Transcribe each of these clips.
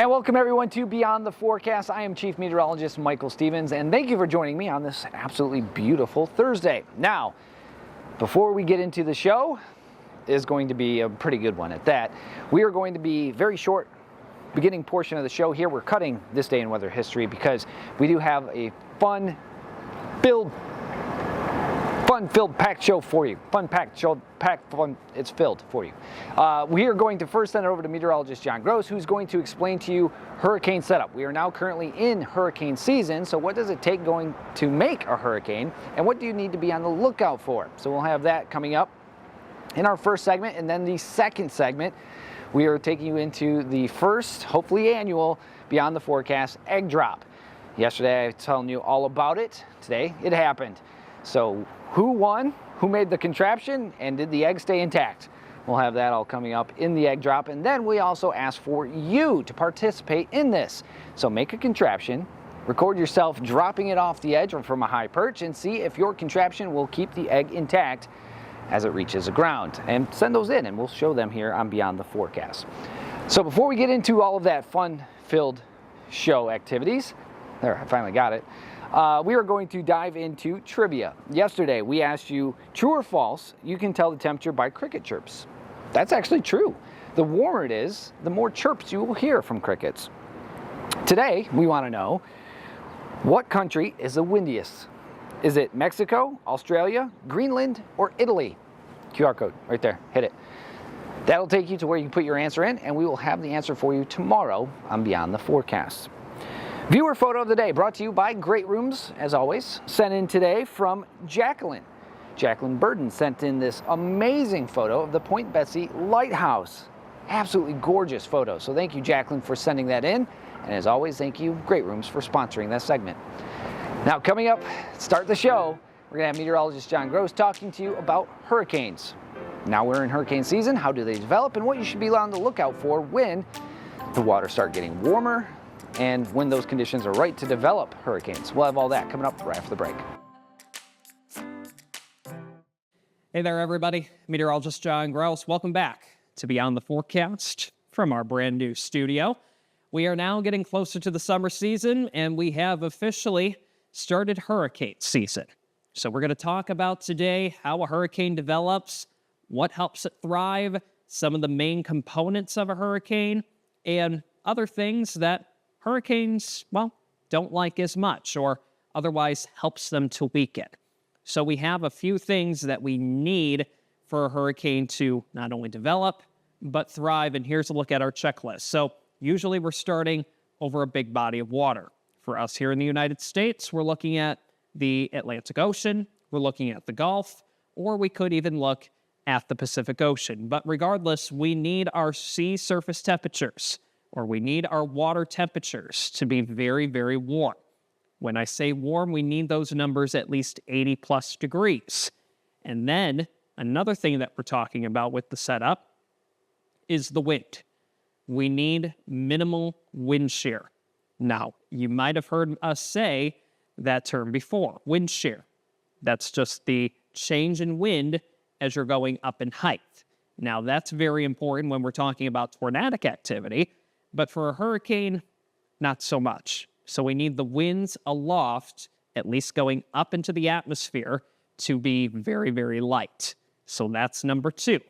And welcome everyone to Beyond the Forecast. I am Chief Meteorologist Michael Stevens, and thank you for joining me on this absolutely beautiful Thursday. Now, before we get into the show, is going to be a pretty good one at that. We are going to be very short beginning portion of the show here. We're cutting this day in weather history because we do have a fun-filled packed show for you. It's filled for you. We are going to first send it over to meteorologist John Gross, who's going to explain to you hurricane setup. We are now currently in hurricane season, so what does it take going to make a hurricane, and what do you need to be on the lookout for? So we'll have that coming up in our first segment, and then the second segment, we are taking you into the first, hopefully annual, Beyond the Forecast egg drop. Yesterday I was telling you all about it. Today it happened. So who won, who made the contraption, and did the egg stay intact? We'll have that all coming up in the egg drop, and then we also ask for you to participate in this. So make a contraption, record yourself dropping it off the edge or from a high perch, and see if your contraption will keep the egg intact as it reaches the ground. And send those in, and we'll show them here on Beyond the Forecast. So before we get into all of that fun-filled show activities, there, I finally got it. We are going to dive into trivia. Yesterday, we asked you, true or false, you can tell the temperature by cricket chirps. That's actually true. The warmer it is, the more chirps you will hear from crickets. Today, we want to know, what country is the windiest? Is it Mexico, Australia, Greenland, or Italy? QR code right there, hit it. That'll take you to where you can put your answer in, and we will have the answer for you tomorrow on Beyond the Forecast. Viewer photo of the day brought to you by Great Rooms, as always. Sent in today from Jacqueline. Jacqueline Burden sent in this amazing photo of the Point Betsy Lighthouse. Absolutely gorgeous photo. So thank you, Jacqueline, for sending that in. And as always, thank you, Great Rooms, for sponsoring that segment. Now, coming up, start the show, we're going to have meteorologist John Gross talking to you about hurricanes. Now we're in hurricane season. How do they develop, and what you should be on the lookout for when the waters start getting warmer, and when those conditions are right to develop hurricanes. We'll have all that coming up right after the break. Hey there, everybody. Meteorologist John Gross. Welcome back to Beyond the Forecast from our brand new studio. We are now getting closer to the summer season, and we have officially started hurricane season. So we're going to talk about today how a hurricane develops, what helps it thrive, some of the main components of a hurricane, and other things that hurricanes, well, don't like as much or otherwise helps them to weaken. So we have a few things that we need for a hurricane to not only develop, but thrive. And here's a look at our checklist. So usually we're starting over a big body of water. For us here in the United States, we're looking at the Atlantic Ocean, we're looking at the Gulf, or we could even look at the Pacific Ocean. But regardless, we need our sea surface temperatures, or we need our water temperatures to be very, very warm. When I say warm, we need those numbers at least 80 plus degrees. And then another thing that we're talking about with the setup is the wind. We need minimal wind shear. Now, you might have heard us say that term before, wind shear. That's just the change in wind as you're going up in height. Now, that's very important when we're talking about tornadic activity, but for a hurricane, not so much. So we need the winds aloft, at least going up into the atmosphere, to be very, very light. So that's number two.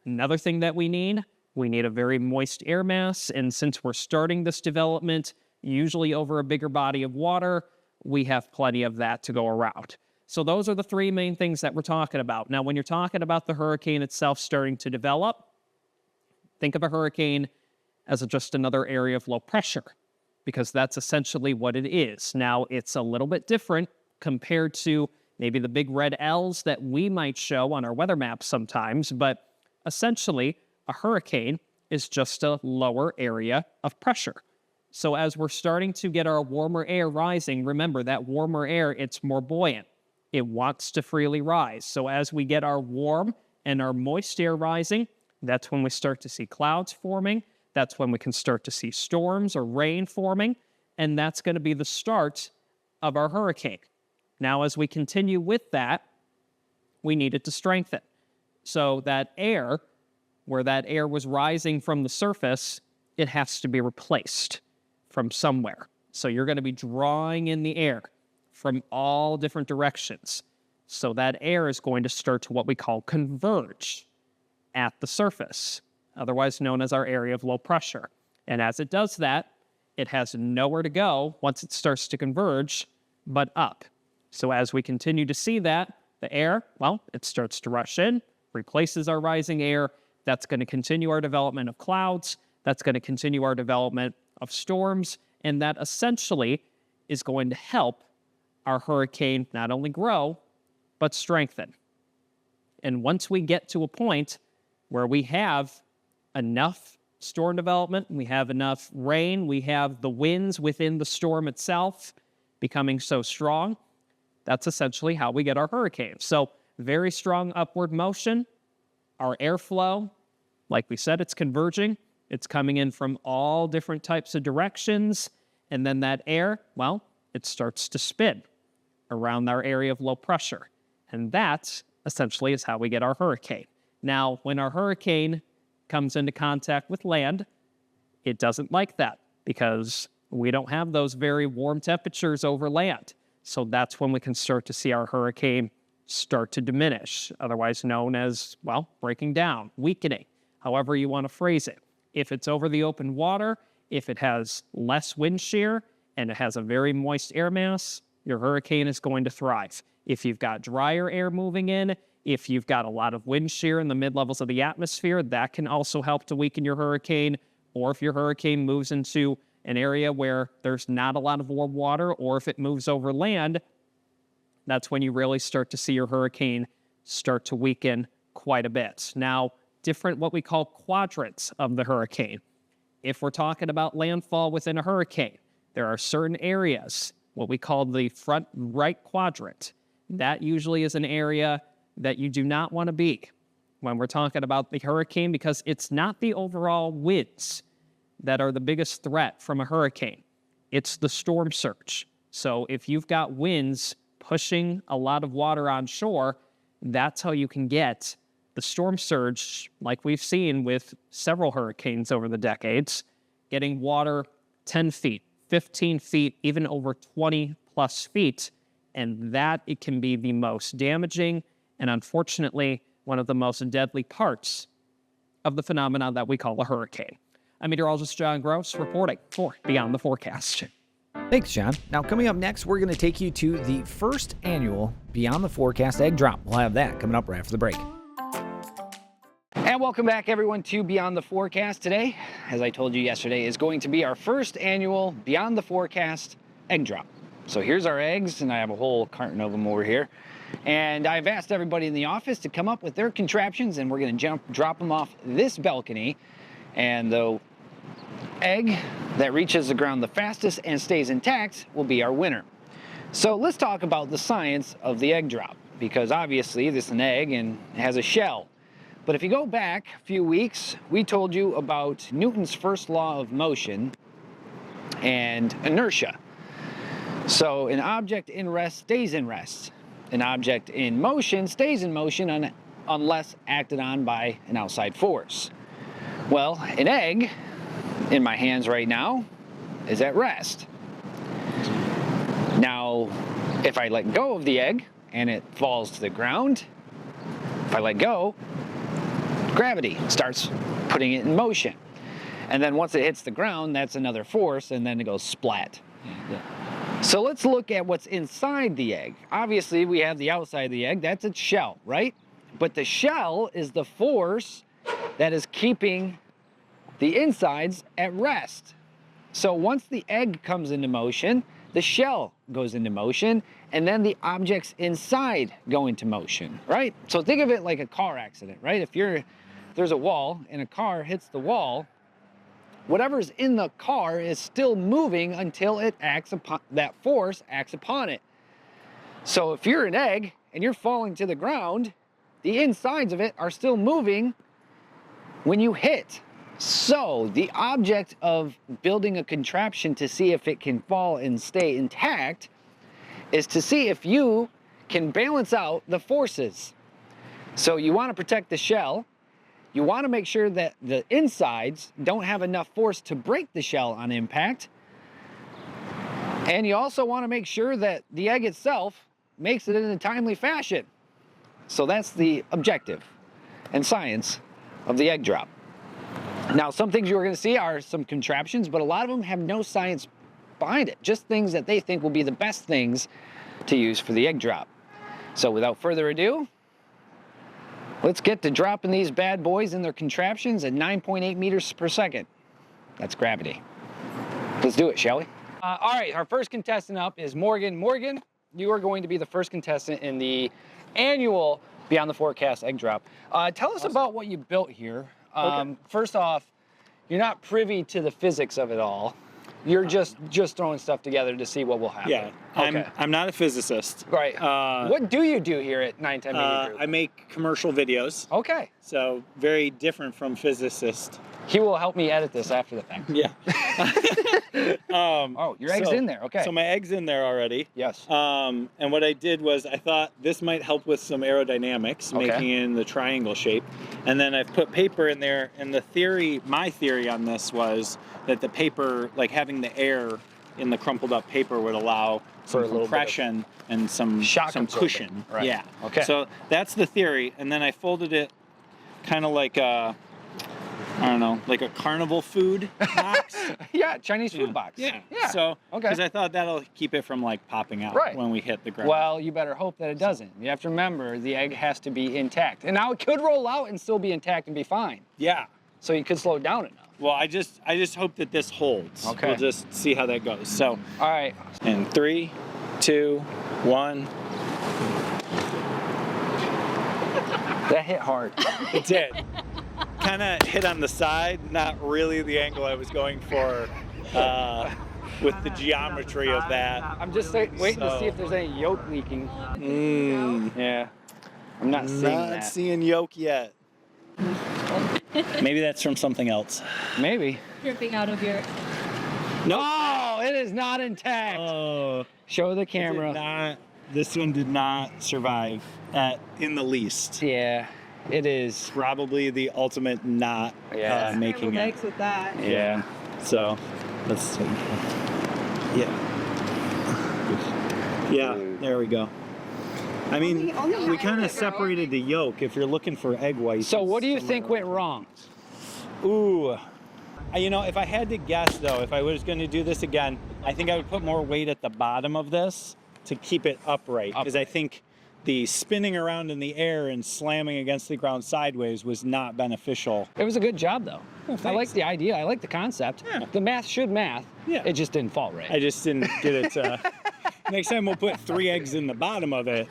Another thing that we need a very moist air mass, and since we're starting this development, usually over a bigger body of water, we have plenty of that to go around. So those are the three main things that we're talking about. Now, when you're talking about the hurricane itself starting to develop, think of a hurricane as just another area of low pressure, because that's essentially what it is. Now, it's a little bit different compared to maybe the big red L's that we might show on our weather maps sometimes, but essentially, a hurricane is just a lower area of pressure. So as we're starting to get our warmer air rising, remember that warmer air, it's more buoyant. It wants to freely rise. So as we get our warm and our moist air rising, that's when we start to see clouds forming. That's when we can start to see storms or rain forming. And that's going to be the start of our hurricane. Now, as we continue with that, we need it to strengthen. So that air, where that air was rising from the surface, it has to be replaced from somewhere. So you're going to be drawing in the air from all different directions. So that air is going to start to what we call converge at the surface, otherwise known as our area of low pressure. And as it does that, it has nowhere to go once it starts to converge, but up. So as we continue to see that, the air, well, it starts to rush in, replaces our rising air. That's going to continue our development of clouds. That's going to continue our development of storms. And that essentially is going to help our hurricane not only grow, but strengthen. And once we get to a point where we have enough storm development, we have enough rain, we have the winds within the storm itself becoming so strong, that's essentially how we get our hurricanes. So very strong upward motion. Our airflow, like we said, it's converging. It's coming in from all different types of directions. And then that air, well, it starts to spin around our area of low pressure. And that essentially is how we get our hurricane. Now, when our hurricane comes into contact with land, it doesn't like that because we don't have those very warm temperatures over land. So that's when we can start to see our hurricane start to diminish, otherwise known as, well, breaking down, weakening, however you want to phrase it. If it's over the open water, if it has less wind shear, and it has a very moist air mass, your hurricane is going to thrive. If you've got drier air moving in, if you've got a lot of wind shear in the mid-levels of the atmosphere, that can also help to weaken your hurricane. Or if your hurricane moves into an area where there's not a lot of warm water, or if it moves over land, that's when you really start to see your hurricane start to weaken quite a bit. Now, different what we call quadrants of the hurricane. If we're talking about landfall within a hurricane, there are certain areas, what we call the front right quadrant. That usually is an area that you do not want to be when we're talking about the hurricane, because it's not the overall winds that are the biggest threat from a hurricane. It's the storm surge. So if you've got winds pushing a lot of water on shore, that's how you can get the storm surge, like we've seen with several hurricanes over the decades, getting water 10 feet, 15 feet, even over 20 plus feet. And that it can be the most damaging and unfortunately one of the most deadly parts of the phenomenon that we call a hurricane. I'm meteorologist John Gross reporting for Beyond the Forecast. Thanks, John. Now, coming up next, we're going to take you to the first annual Beyond the Forecast Egg Drop. We'll have that coming up right after the break. And welcome back, everyone, to Beyond the Forecast. Today, as I told you yesterday, is going to be our first annual Beyond the Forecast Egg Drop. So here's our eggs, and I have a whole carton of them over here. And I've asked everybody in the office to come up with their contraptions, and we're going to drop them off this balcony. And the egg that reaches the ground the fastest and stays intact will be our winner. So let's talk about the science of the egg drop, because obviously this is an egg and it has a shell. But if you go back a few weeks, we told you about Newton's first law of motion and inertia. So an object in rest stays in rest. An object in motion stays in motion unless acted on by an outside force. Well, an egg in my hands right now is at rest. Now, if I let go of the egg and it falls to the ground, if I let go, gravity starts putting it in motion. And then once it hits the ground, that's another force, and then it goes splat. So let's look at what's inside the egg. Obviously, we have the outside of the egg. That's its shell, right? But the shell is the force that is keeping the insides at rest. So once the egg comes into motion, the shell goes into motion, and then the objects inside go into motion, right? So think of it like a car accident, right? If there's a wall and a car hits the wall, whatever's in the car is still moving until it acts upon, that force acts upon it. So if you're an egg and you're falling to the ground, the insides of it are still moving when you hit. So the object of building a contraption to see if it can fall and stay intact is to see if you can balance out the forces. So you want to protect the shell. You want to make sure that the insides don't have enough force to break the shell on impact. And you also want to make sure that the egg itself makes it in a timely fashion. So that's the objective and science of the egg drop. Now, some things you're going to see are some contraptions, but a lot of them have no science behind it. Just things that they think will be the best things to use for the egg drop. So without further ado, let's get to dropping these bad boys in their contraptions at 9.8 meters per second. That's gravity. Let's do it, shall we? All right, our first contestant up is Morgan. Morgan, you are going to be the first contestant in the annual Beyond the Forecast egg drop. Tell us about what you built here. Okay. First off, you're not privy to the physics of it all. You're just throwing stuff together to see what will happen. Yeah, Okay. I'm not a physicist. Right. What do you do here at 910 Media Group? I make commercial videos, Okay. so very different from physicist. He will help me edit this after the fact. Yeah. Oh, your egg's in there. Okay. So my egg's in there already. Yes. And what I did was I thought this might help with some aerodynamics, Okay. making it in the triangle shape. And then I've put paper in there, and my theory on this was that the paper, like having the air in the crumpled up paper, would allow For a some little bit of compression and some shock some absorbing. cushion. Right. Yeah. Okay. So that's the theory, and then I folded it kind of like a, I don't know, like a carnival food box. Yeah, Chinese food box. Yeah. Yeah. So, Okay. because I thought that'll keep it from like popping out Right. when we hit the ground. Well, you better hope that it doesn't. You have to remember the egg has to be intact. And now it could roll out and still be intact and be fine. Yeah. So you could slow it down enough. Well, I just hope that this holds. Okay. We'll just see how that goes. So, All right. in 3, 2, 1. That hit hard. It did. Kind of hit on the side, not really the angle I was going for with the geometry of that. I'm just waiting to So- see if there's any yolk leaking. Yeah. I'm not seeing Not that. seeing yolk yet. Maybe that's from something else. Maybe. Dripping out of your. No. Oh, it is not intact. Oh. Show the Did camera. not, this one did not survive in the least. Yeah, it is. Probably the ultimate not Yeah. making it. with that. Yeah. So let's see. Yeah. Yeah, there we go. I mean, Only we half kind of of it, girl. separated the yolk if you're looking for egg whites. So what do you think went wrong? Ooh. You know, if I had to guess though, if I was going to do this again, I think I would put more weight at the bottom of this to keep it upright. Because I think the spinning around in the air and slamming against the ground sideways was not beneficial. It was a good job though. I thanks. like the idea. I like the concept. Yeah. The math should math. Yeah. It just didn't fall right. I just didn't get it. Next time we'll put 3 eggs in the bottom of it,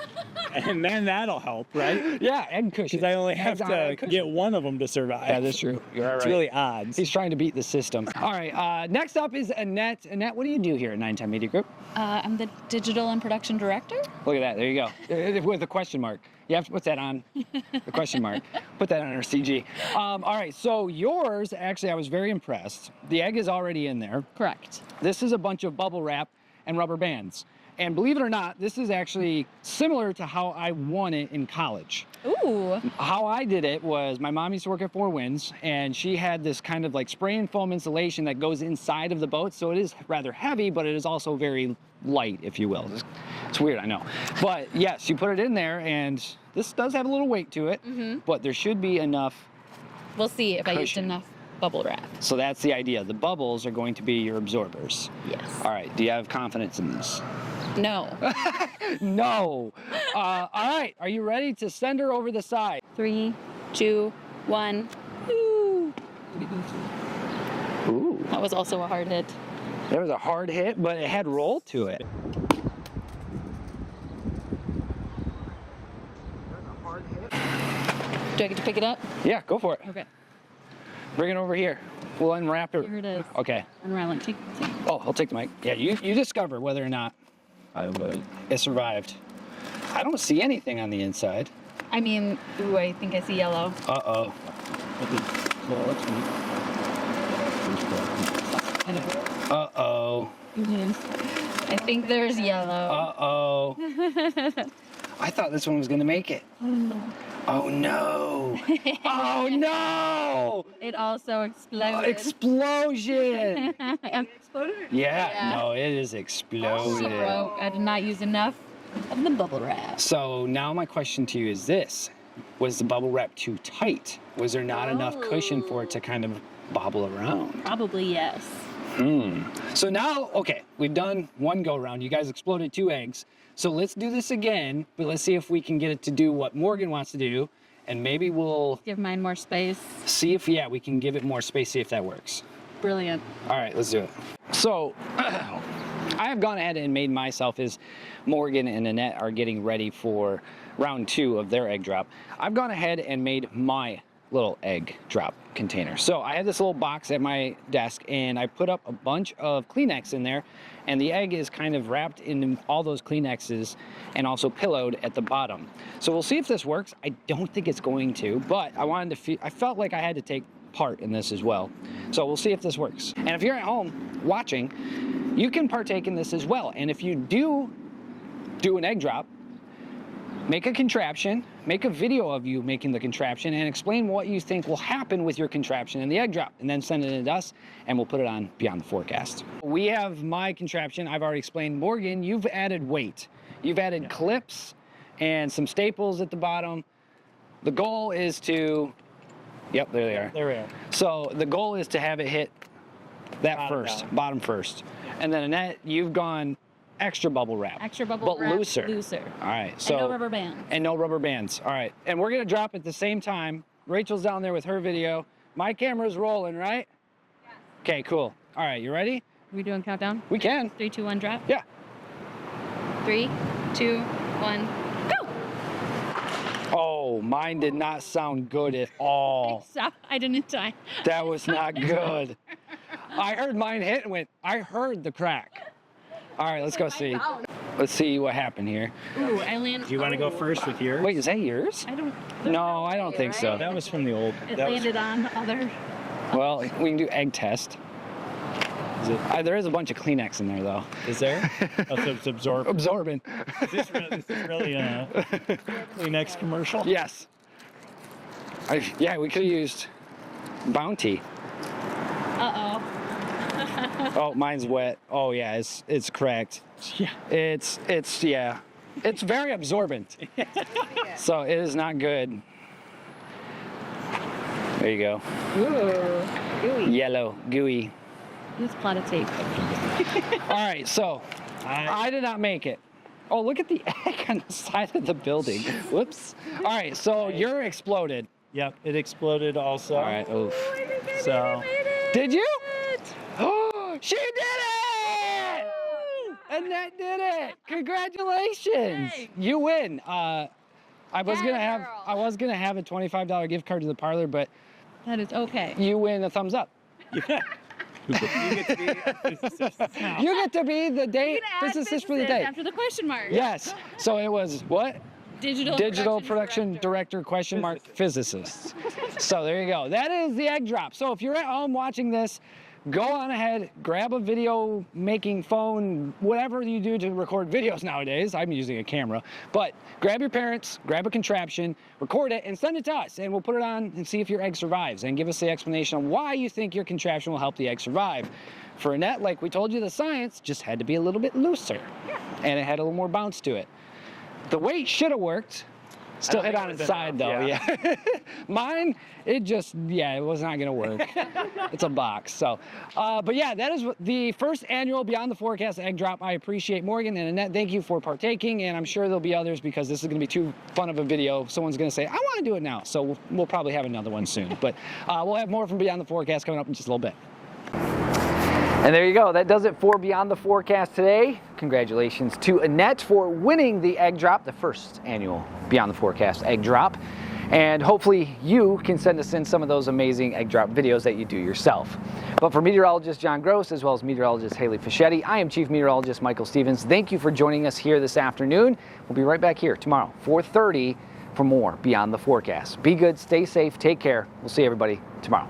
and then that'll help, right? Yeah, egg cushion. Because I only have Eggs on to egg cushion. get one of them to survive. Yeah, that's true. You're all right. It's really odds. He's trying to beat the system. All right. Next up is Annette. Annette, what do you do here at 910 Media Group? I'm the digital and production director. Look at that. There you go. With a question mark. You have to put that on the question mark. Put that on our CG. All right. So yours, actually, I was very impressed. The egg is already in there. Correct. This is a bunch of bubble wrap and rubber bands. And believe it or not, this is actually similar to how I won it in college. Ooh. How I did it was my mom used to work at Four Winds, and she had this kind of like spray and foam insulation that goes inside of the boat. So it is rather heavy, but it is also very light, if you will. It's weird, I know. But yes, you put it in there, and this does have a little weight to it, but there should be enough. We'll see if I used Cushion. enough bubble wrap. So that's the idea. The bubbles are going to be your absorbers. Yes. All right, do you have confidence in this? No. No. All right, are you ready to send her over the side? 3, 2, 1. Ooh. Ooh. That was also a hard hit. There was a hard hit, but it had roll to it. Do I get to pick it up? Yeah, go for it. Okay. Bring it over here. We'll unwrap it. Here it is. Okay. Unraveling. Take. Oh, I'll take the mic. Yeah, you discover whether or not it survived. I don't see anything on the inside. I mean, ooh, I think I see yellow. Uh-oh. Uh-oh. I think there's yellow. Uh-oh. I thought this one was gonna make it. Oh no! Oh no! It also exploded. Explosion! Exploded? Yeah, no, it is exploded. She broke. I did not use enough of the bubble wrap. So now my question to you is this. Was the bubble wrap too tight? Was there not enough cushion for it to kind of bobble around? Probably yes. So now, okay, we've done one go around. You guys exploded 2 eggs. So let's do this again, but let's see if we can get it to do what Morgan wants to do. And maybe we'll Give mine more space. see if, yeah, we can give it more space, see if that works. Brilliant. All right, let's do it. So I have gone ahead and made myself, as Morgan and Annette are getting ready for round 2 of their egg drop, I've gone ahead and made my little egg drop container. So I had this little box at my desk and I put up a bunch of Kleenex in there, and the egg is kind of wrapped in all those Kleenexes and also pillowed at the bottom. So we'll see if this works. I don't think it's going to, but I felt like I had to take part in this as well. So we'll see if this works. And if you're at home watching, you can partake in this as well. And if you do an egg drop, make a contraption, make a video of you making the contraption, and explain what you think will happen with your contraption in the egg drop, and then send it in to us, and we'll put it on Beyond the Forecast. We have my contraption. I've already explained. Morgan, you've added weight. You've added clips and some staples at the bottom. The goal is to, yep, there they are. There we are. So the goal is to have it hit that bottom first. And then Annette, you've gone extra bubble wrap. Extra bubble but wrap. looser. Looser. All right. So And no rubber bands. And no rubber bands. All right. And we're gonna drop at the same time. Rachel's down there with her video. My camera's rolling, right? Yeah. Okay, cool. All right, you ready? Are we doing countdown? We can. 3, 2, 1, drop. Yeah. 3, 2, 1, go! Oh, mine did not sound good at all. Stop. I didn't die. That was not good. I heard mine hit and went, I heard the crack. All right, let's go see. Let's see what happened here. Ooh, I landed. Do you want to go first with yours? Wait, is that yours? I don't. No, I don't think so. That was from the old. It that was- landed on other. Well, we can do egg test. Is it? There is a bunch of Kleenex in there, though. Is there? Oh, so it's absorbed. Absorbent. Is this really a Kleenex commercial? Yes. Yeah, we could have used Bounty. Uh-oh. Oh, mine's wet. Oh yeah, it's cracked. Yeah. It's yeah. It's very absorbent. So it is not good. There you go. Ooh. Gooey. Yellow, gooey. Use plot of tape. All right, so I did not make it. Oh, look at the egg on the side of the building. Whoops. All right, so you're exploded. Yep, it exploded also. All right, oof. So Did you? Oh, she did it! Annette did it! Congratulations! Yay. You win. I was gonna have a $25 gift card to the parlor, but That is okay. you win a thumbs up. you get to be a physicist now. You get to be the day physicist for the day. After the question mark. Yes. So it was what? Digital production director question mark physicist. So there you go. That is the egg drop. So if you're at home watching this, go on ahead, grab a video making phone, whatever you do to record videos nowadays. I'm using a camera, but grab your parents, grab a contraption, record it, and send it to us, and we'll put it on and see if your egg survives, and give us the explanation on why you think your contraption will help the egg survive. For Annette, like we told you, the science just had to be a little bit looser, and it had a little more bounce to it. The weight should have worked. Still hit on its side though, yeah. Mine, it was not gonna work. It's a box, so. But yeah, that is the first annual Beyond the Forecast egg drop. I appreciate Morgan and Annette, thank you for partaking, and I'm sure there'll be others because this is gonna be too fun of a video. Someone's gonna say, I wanna do it now, so we'll probably have another one soon. But we'll have more from Beyond the Forecast coming up in just a little bit. And there you go. That does it for Beyond the Forecast today. Congratulations to Annette for winning the egg drop, the first annual Beyond the Forecast egg drop. And hopefully you can send us in some of those amazing egg drop videos that you do yourself. But for meteorologist John Gross, as well as meteorologist Haley Fischetti, I am Chief Meteorologist Michael Stevens. Thank you for joining us here this afternoon. We'll be right back here tomorrow, 4:30, for more Beyond the Forecast. Be good, stay safe, take care. We'll see everybody tomorrow.